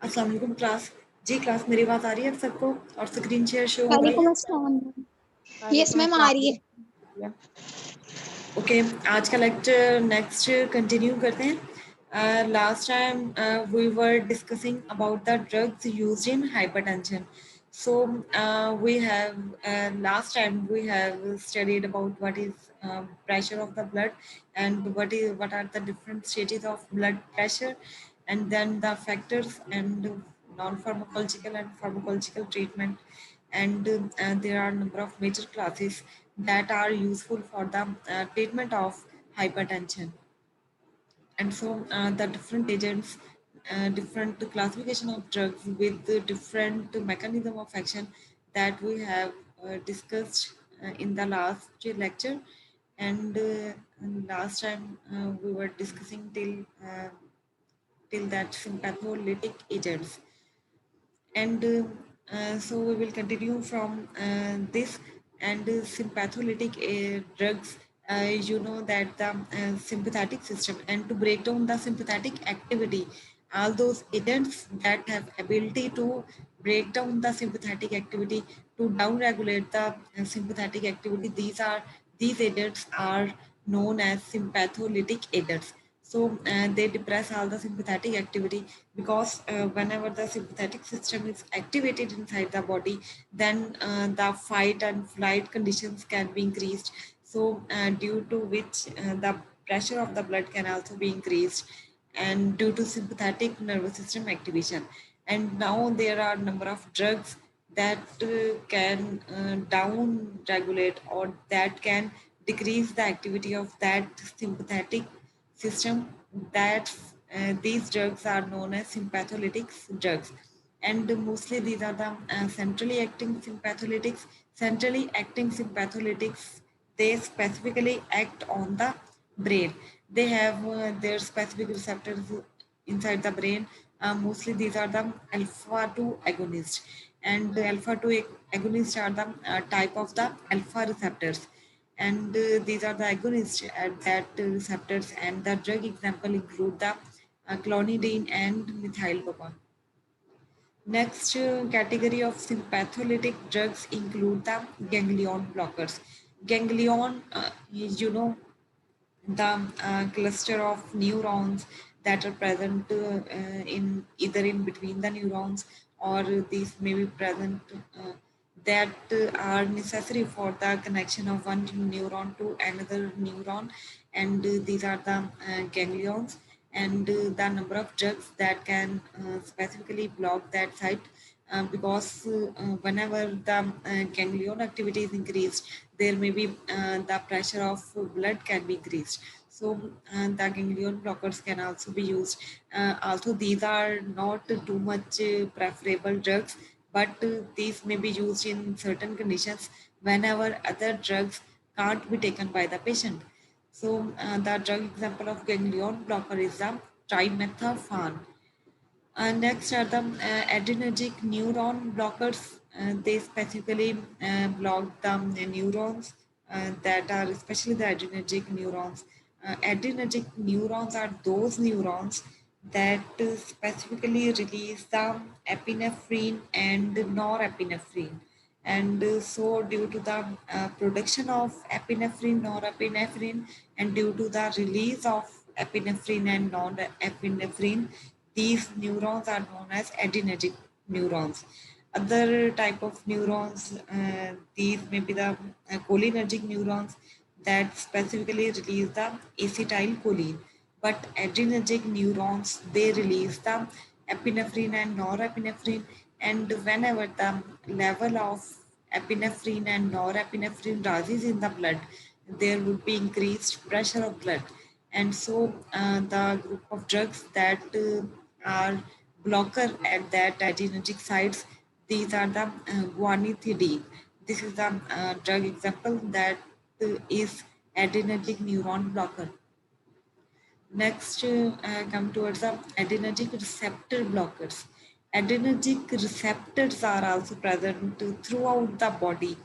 अस्सलाम वालेकुम क्लास। जी क्लास, मेरी बात आ रही है आप सबको और स्क्रीन शेयर शो हो रही वालेकुम है? अस्सलाम। यस वालेकुम मैम आ रही है। अस्सलाम। ओके, आज का लेक्चर नेक्स्ट कंटिन्यू करते हैं। Last time we were discussing about the drugs used in hypertension. So we have last time we have studied about what is pressure of the blood and what are the different stages of blood pressure, and then the factors and non-pharmacological and pharmacological treatment, and there are a number of major classes that are useful for the treatment of hypertension. And so the different agents, different classification of drugs with the different mechanism of action that we have discussed in the last lecture. And last time we were discussing till that sympatholytic agents. And so we will continue from this. And sympatholytic drugs, you know that the sympathetic system, and to break down the sympathetic activity, all those agents that have ability to break down the sympathetic activity, to down regulate the sympathetic activity, these agents are known as sympatholytic agents. So they depress all the sympathetic activity, because whenever the sympathetic system is activated inside the body, then the fight and flight conditions can be increased. So due to which the pressure of the blood can also be increased, and due to sympathetic nervous system activation. And now there are number of drugs that can down regulate, or that can decrease the activity of that sympathetic system. That these drugs are known as sympatholytic drugs. And mostly these are the centrally acting sympatholytics. Centrally acting sympatholytics, they specifically act on the brain. They have their specific receptors inside the brain. Mostly these are the alpha 2 agonists, and the alpha 2 agonists are the type of the alpha receptors, and these are the agonists at that receptors. And the drug example include the clonidine and methyldopa. Next category of sympatholytic drugs include the ganglion blockers. Ganglion, you know, the cluster of neurons that are present in either in between the neurons, or these may be present that are necessary for the connection of one neuron to another neuron. And these are the ganglions. And the number of drugs that can specifically block that site, because whenever the ganglion activity is increased, there may be the pressure of blood can be increased. So the ganglion blockers can also be used. Also, these are not too much preferable drugs, but these may be used in certain conditions whenever other drugs can't be taken by the patient. So the drug example of ganglion blocker is the trimethophan. Next are the adrenergic neuron blockers. They specifically block the neurons that are especially the adrenergic neurons. Adrenergic neurons are those neurons that specifically release the epinephrine and norepinephrine. And so due to the production of epinephrine, norepinephrine, and due to the release of epinephrine and norepinephrine, these neurons are known as adrenergic neurons. Other type of neurons, these may be the cholinergic neurons that specifically release the acetylcholine. But adrenergic neurons, they release the epinephrine and norepinephrine. And whenever the level of epinephrine and norepinephrine rises in the blood, there would be increased pressure of blood. And so the group of drugs that are blocker at that adrenergic sites, these are the guanethidine. This is the drug example that is adrenergic neuron blocker. Next, come towards the adrenergic receptor blockers. Adrenergic receptors are also present throughout the body,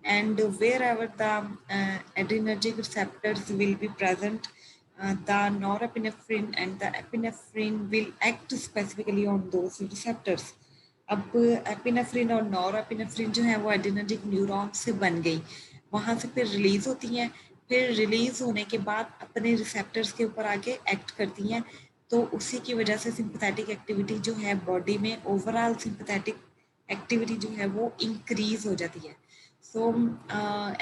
and wherever the adrenergic receptors will be present, the norepinephrine and the epinephrine will act specifically on those receptors. अब epinephrine और norepinephrine जो है वो adrenergic neuron से बन गई, वहाँ से फिर रिलीज होती हैं, फिर रिलीज होने के बाद अपने रिसेप्टर्स के ऊपर आके एक्ट करती हैं, तो उसी की वजह से सिंपैथेटिक एक्टिविटी जो है बॉडी में, ओवरऑल सिंपैथेटिक एक्टिविटी जो है वो इंक्रीज हो जाती है. सो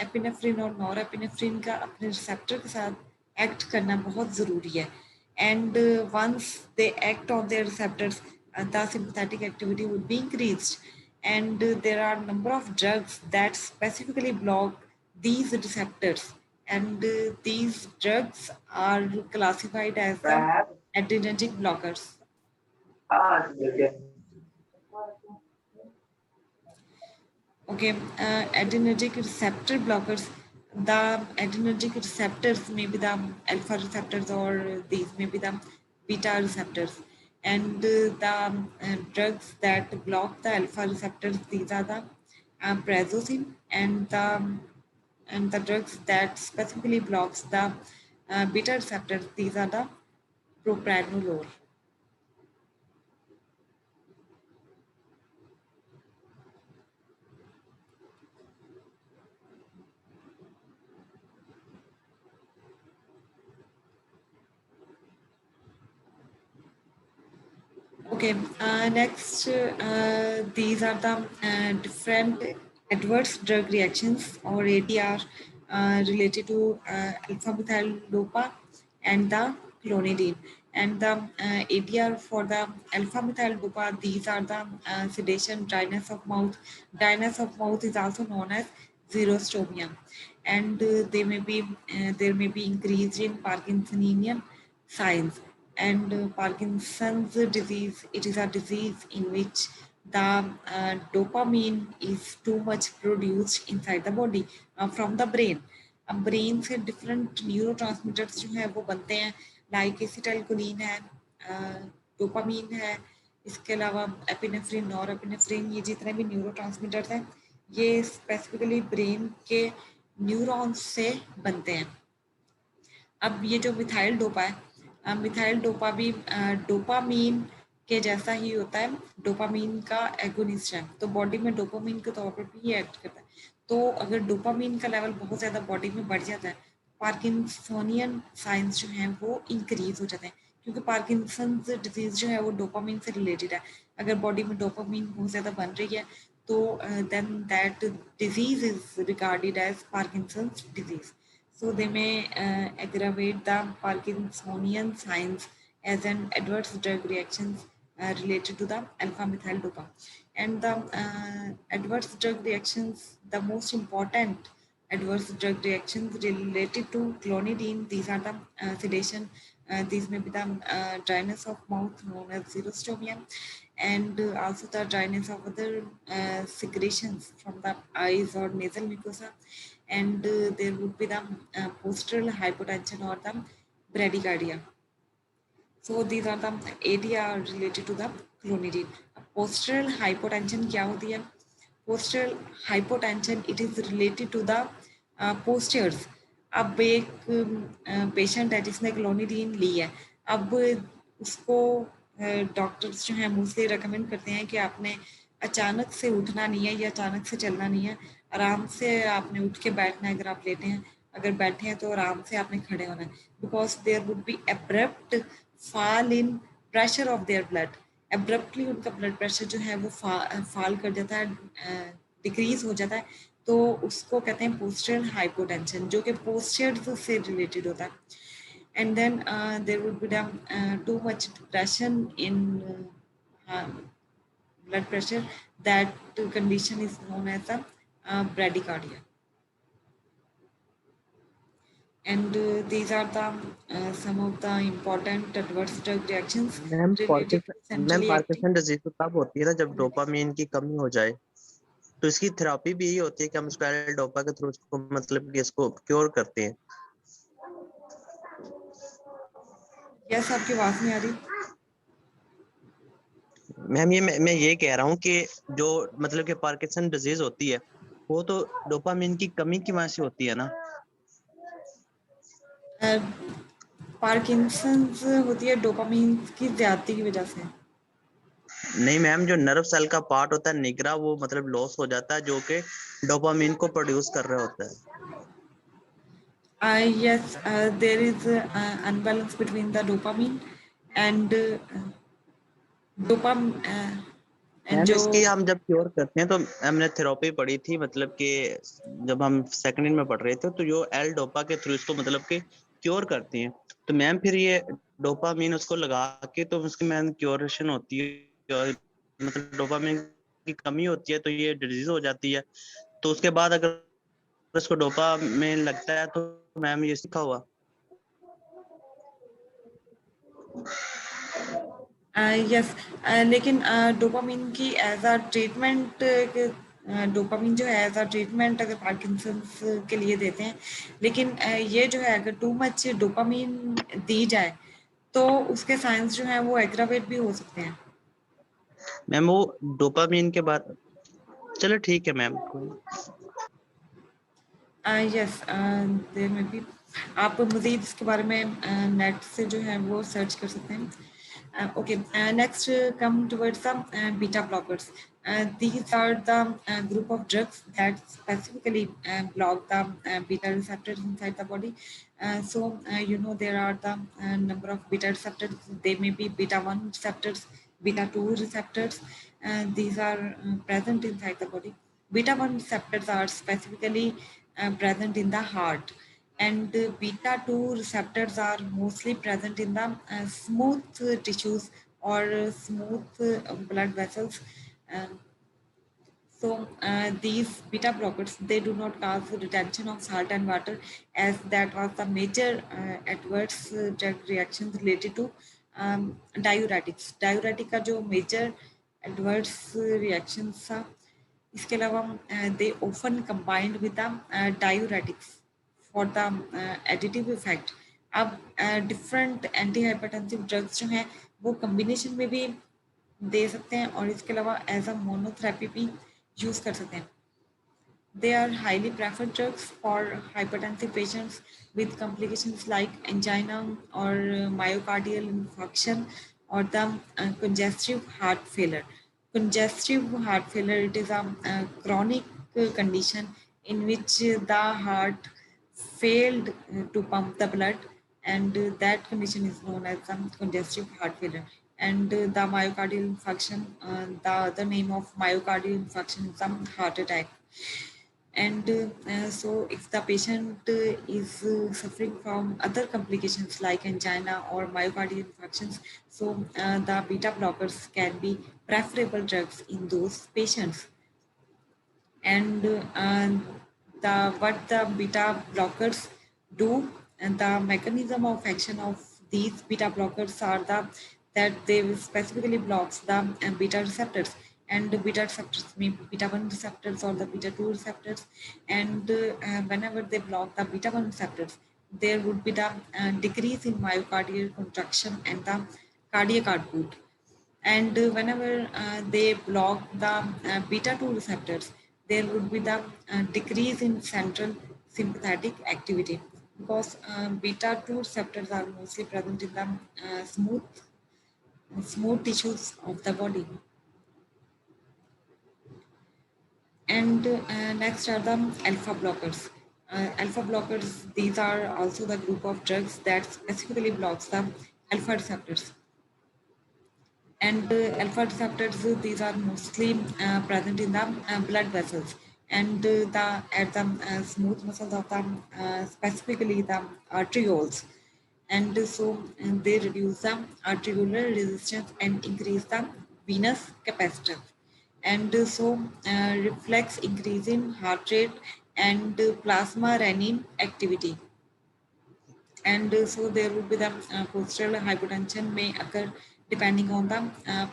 एपिनेफ्रिन और नॉरएपिनेफ्रिन का अपने रिसेप्टर के साथ एक्ट करना बहुत ज़रूरी है. And once they act on their receptors, the sympathetic activity would be increased, and there are number of drugs that specifically block these receptors, and these drugs are classified as the adrenergic blockers. Okay, adrenergic receptor blockers. The adrenergic receptors may be the alpha receptors, or these may be the beta receptors. And the drugs that block the alpha receptors, these are the prazosin, and the drugs that specifically blocks the beta receptors, these are the propranolol. Okay, next, these are the different adverse drug reactions, or ADR, related to alpha methyl dopa and the clonidine. And the ADR for the alpha methyl dopa, these are the sedation, dryness of mouth. Dryness of mouth is also known as xerostomia, and there may be increase in Parkinsonian signs. And Parkinson's disease, it is a disease in which the dopamine is too much produced inside the body from the brain. अब brain से different neurotransmitters जो है वो बनते हैं, like acetylcholine है, dopamine है, इसके अलावा एपिनेफ्रिन, नॉरएपिनेफ्रिन, ये जितने भी न्यूरोट्रांसमीटर्स हैं ये स्पेसिफिकली ब्रेन के न्यूरॉन्स से बनते हैं. अब ये जो मिथाइल डोपा है, मिथाइल डोपा भी डोपामीन के जैसा ही होता है, डोपामीन का एगोनिस्ट है, तो बॉडी में डोपामीन के तौर पर भी ये एक्ट करता है. तो अगर डोपामीन का लेवल बहुत ज़्यादा बॉडी में बढ़ जाता है, पार्किंसोनियन साइंस जो हैं वो इंक्रीज हो जाते हैं, क्योंकि पार्किंसंस डिजीज जो है वो डोपामीन से रिलेटेड है. अगर बॉडी में डोपामीन बहुत ज़्यादा बन रही है तो then that disease is regarded as Parkinson's disease. So they may aggravate the Parkinsonian signs as an adverse drug reactions related to the alpha methyl dopa. And the adverse drug reactions, the most important adverse drug reactions related to clonidine, these are the sedation, these may be the dryness of mouth known as xerostomia, and also the dryness of other secretions from the eyes or nasal mucosa, and there would be the postural hypotension or the bradycardia. So these are the ADR related to the clonidine. Postural hypotension क्या होती है? Postural hypotension, it is related to the postures. अब एक patient है जिसने clonidine ली है, अब उसको डॉक्टर्स जो हैं मोस्टली रेकमेंड करते हैं कि आपने अचानक से उठना नहीं है या अचानक से चलना नहीं है, आराम से आपने उठ के बैठना है. अगर आप लेटे हैं, अगर बैठे हैं तो आराम से आपने खड़े होना है, because there would be abrupt fall in pressure of their blood. Abruptly उनका ब्लड प्रेशर जो है वो फॉल कर जाता है, डिक्रीज हो जाता है, तो उसको कहते हैं पोस्चरल हाइपोटेंशन, जो कि पोस्चर से रिलेटेड होता है. And then there would be too much depression in blood pressure. That condition is known as the bradycardia. And these are the some of the important adverse drug reactions related to centrally acting. Parkinson disease तो तब होती है ना जब dopamine की कमी हो जाए, तो इसकी थेरेपी भी यही होती है कि हम इसको एल डोपा के थ्रू इसको मतलब कि इसको क्योर करते हैं. यस, आपकी आवाज नहीं आ रही मैम. ये मैं ये कह रहा हूँ कि जो मतलब कि पार्किंसन डिजीज होती है वो तो डोपामीन की कमी की वजह से होती है ना. पार्किंसंस होती है डोपामिन की ज्यादती की वजह से। नहीं मैम, जो नर्व सेल का पार्ट होता है निग्रा, वो मतलब लॉस हो जाता है, जो कि डोपामिन को प्रोड्यूस कर रहा होता है। Yes, there is unbalance between the dopamine and dopamine and ma'am जो इसकी हम जब क्योर करते हैं तो हमने थेरेपी पढ़ी थी, मतलब कि जब हम सेकंड ईयर में पढ़ रहे थे, तो जो एल डोपा के थ्रू इसको मतलब कि क्योर करती हैं। तो मैम फिर ये डोपामीन उसको लगा के तो उसकी मैम क्योरेशन होती है, और मतलब डोपामीन की कमी होती है तो ये डिजीज हो जाती है। तो उसके बाद अगर उसको डोपामीन लगता है तो मैम ये सीखा हुआ। यस, लेकिन डोपामिन की एज अ ट्रीटमेंट, डोपामिन जो है एज अ ट्रीटमेंट अगर पार्किंसंस के लिए देते हैं, लेकिन ये जो है अगर टू मच डोपामिन दी जाए तो उसके साइंस जो है वो एग्रावेट भी हो सकते हैं। मैम वो डोपामीन के बाद, चलो ठीक है मैम। यस, देयर में भी आप मज़ीद इसके बारे में नेट से जो है वो सर्च कर सकते हैं। Okay, next come towards the beta blockers. These are the group of drugs that specifically block the beta receptors inside the body. You know there are the number of beta receptors. They may be beta 1 receptors, beta 2 receptors. These are present inside the body. Beta 1 receptors are specifically present in the heart, and beta 2 receptors are mostly present in the smooth tissues or smooth blood vessels. Um, these beta blockers, they do not cause retention of salt and water, as that was the major adverse drug reactions related to diuretics. Diuretic का जो major adverse reactions था, इसके अलावा they often combined with the diuretics for the additive effect. अब different antihypertensive drugs जो हैं वो combination में भी दे सकते हैं और इसके अलावा एज अ मोनोथेरेपी भी यूज कर सकते हैं। They are highly preferred drugs for hypertensive patients with complications like angina or myocardial infarction or the congestive heart failure. Congestive heart failure, it is a chronic condition in which the heart failed to pump the blood, and that condition is known as congestive heart failure. And the myocardial infarction, the other name of myocardial infarction is heart attack. And so if the patient is suffering from other complications like angina or myocardial infarctions, so the beta blockers can be preferable drugs in those patients. And the what the beta blockers do, and the mechanism of action of these beta blockers are that they specifically blocks the beta receptors, and the beta receptors may be beta 1 receptors or the beta 2 receptors. And whenever they block the beta 1 receptors, there would be the decrease in myocardial contraction and the cardiac output. And whenever they block the beta 2 receptors, there would be the decrease in central sympathetic activity, because beta 2 receptors are mostly present in the smooth tissues of the body. And next are the alpha blockers. Alpha blockers, these are also the group of drugs that specifically blocks the alpha receptors. And alpha receptors, these are mostly present in the blood vessels, and the at the smooth muscles of the specifically the arterioles. And so they reduce the arteriolar resistance and increase the venous capacitance. And so reflects increase in heart rate and plasma renin activity. And so there would be the postural hypotension may occur depending on the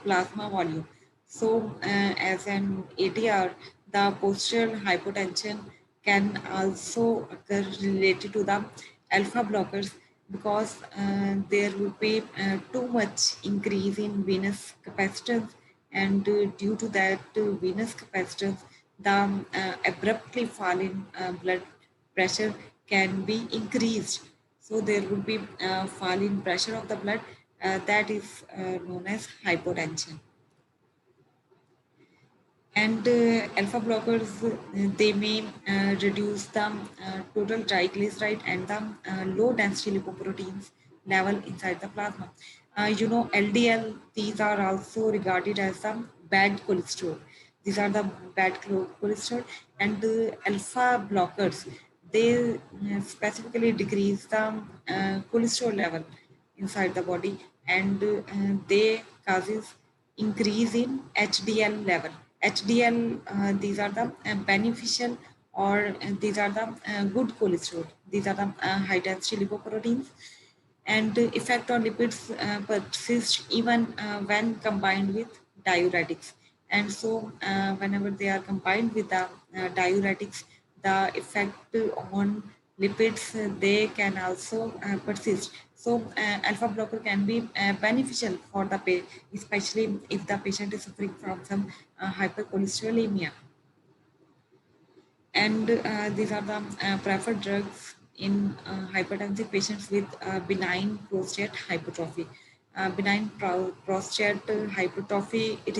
plasma volume. So as an ATR, the postural hypotension can also occur related to the alpha blockers, because there would be too much increase in venous capacitance, and due to that venous capacitance, the abruptly fall in blood pressure can be increased. So there would be fall in pressure of the blood, that is known as hypotension. And alpha blockers, they may reduce the total triglyceride and the low density lipoproteins level inside the plasma. LDL, these are also regarded as the bad cholesterol. These are the bad cholesterol. And alpha blockers, they specifically decrease the cholesterol level inside the body, and they causes increase in HDL level. HDL, these are the beneficial, or these are the good cholesterol. These are the high density lipoproteins, and the effect on lipids persist even when combined with diuretics. And so, whenever they are combined with the diuretics, the effect on lipids, they can also persist. So, alpha blocker can be beneficial for the patient, especially if the patient is suffering from some hypercholesterolemia. And these are the preferred drugs in hypertensive patients with benign prostate hypertrophy. Benign prostate hypertrophy, it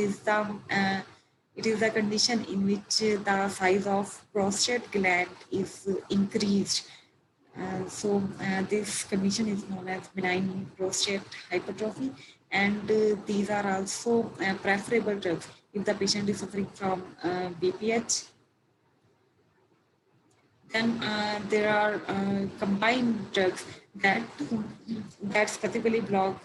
is a condition in which the size of prostate gland is increased. This condition is known as benign prostate hypertrophy, and these are also preferable drugs if the patient is suffering from BPH. Then there are combined drugs that specifically block